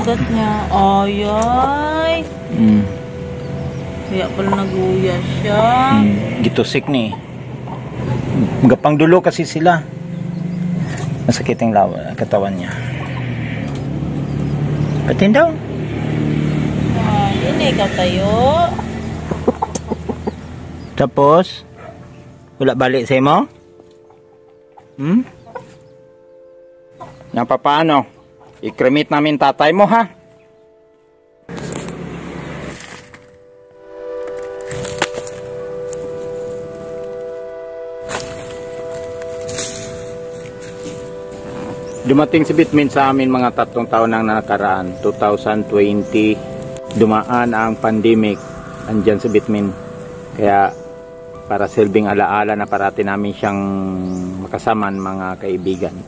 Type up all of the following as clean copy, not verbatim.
ugat niya. Ayay. Kaya pala naguya siya. Gitusik ni. Gapang dulo kasi sila. Masakit ang katawan niya. Patin daw. Hindi ikaw tayo. Tapos, wala balik sa mo? Yan pa paano? I-cremate namin tatay mo ha? Dumating si Bitmin sa amin mga 3 taon nang nakaraan. 2020, dumaan ang pandemic. Andyan si Bitmin. Kaya para silbing alaala na parati namin siyang makasaman mga kaibigan.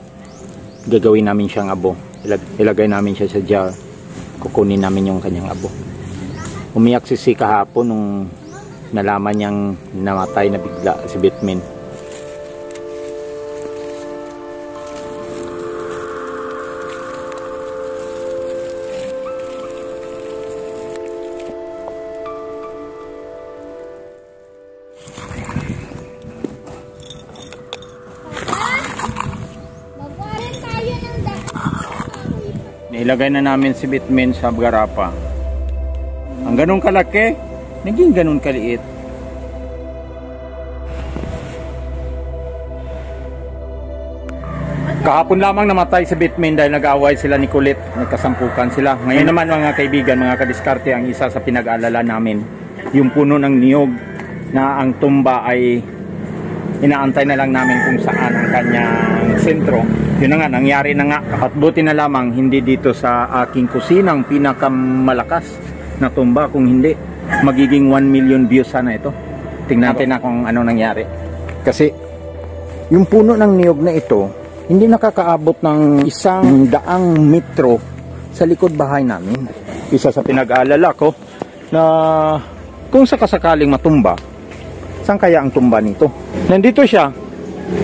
Gagawin namin siyang abo. Ilagay namin siya sa jar. Kukunin namin yung kanyang abo. Umiyak si kahapon nung nalaman niyang namatay na bigla si Bitmin. Ilagay na namin si Bitmin sa garapa. Ang ganun kalaki, naging ganun kaliit. Kahapon lamang namatay si Bitmin dahil nag-aaway sila ni Kulit. Nagkasampukan sila. Ngayon naman mga kaibigan, mga kadiskarte, ang isa sa pinag-aalala namin, yung puno ng niyog na ang tumba ay inaantay na lang namin kung saan ang kanyang sentro. Yun na nga, nangyari na nga. At buti na lamang hindi dito sa aking kusinang pinakamalakas na tumba. Kung hindi, magiging 1 million views sana ito. Tingnan natin na kung ano nangyari. Kasi yung puno ng niyog na ito, hindi nakakaabot ng 100 metro sa likod bahay namin. Isa sa pinag-aalala ko na kung sakasakaling matumba, saan kaya ang tumba nito? Nandito siya,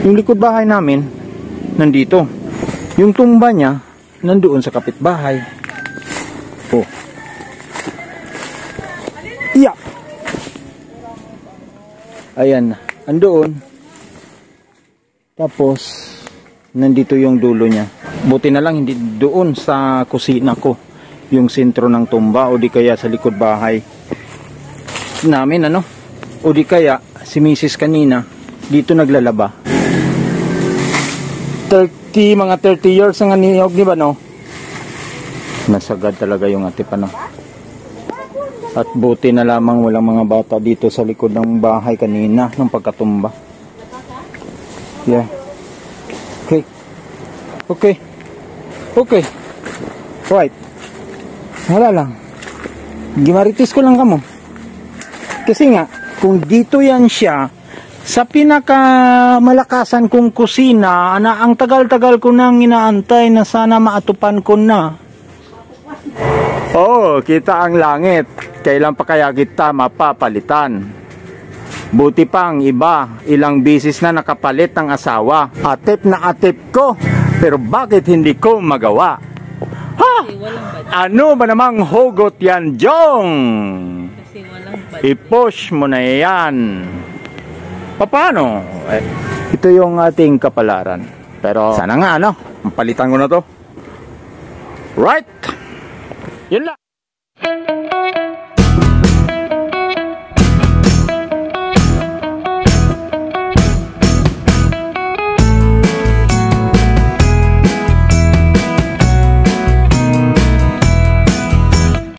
yung likod bahay namin, nandito. Yung tumba niya, nandoon sa kapitbahay. Oh. Iya. Ayan, andoon. Tapos, nandito yung dulo niya. Buti na lang hindi doon sa kusina ko, yung sentro ng tumba, o di kaya sa likod bahay namin, ano? O di kaya, si Mrs. kanina, dito naglalaba. Mga 30 years ang niyog, di ba, no? Nasagad talaga yung atip, ano? At buti na lamang walang mga bata dito sa likod ng bahay kanina ng pagkatumba. Yeah. Okay. Okay. Okay. Right. Wala lang. Gimaritis ko lang kamo. Kasi nga, kung dito yan siya, sa pinakamalakasan kong kusina, na ang tagal-tagal ko nang inaantay na sana maatupan ko na. Oh, kita ang langit. Kailan pa kaya kita mapapalitan? Buti pang iba, ilang bisis na nakapalit ng asawa. Atip na atip ko, pero bakit hindi ko magawa? Ha? Ano ba namang hugot yan, Jong? I-push mo na yan. Paano? Ito yung ating kapalaran. Pero sana nga, ano, mapalitan ko na to. Right? Yun lang.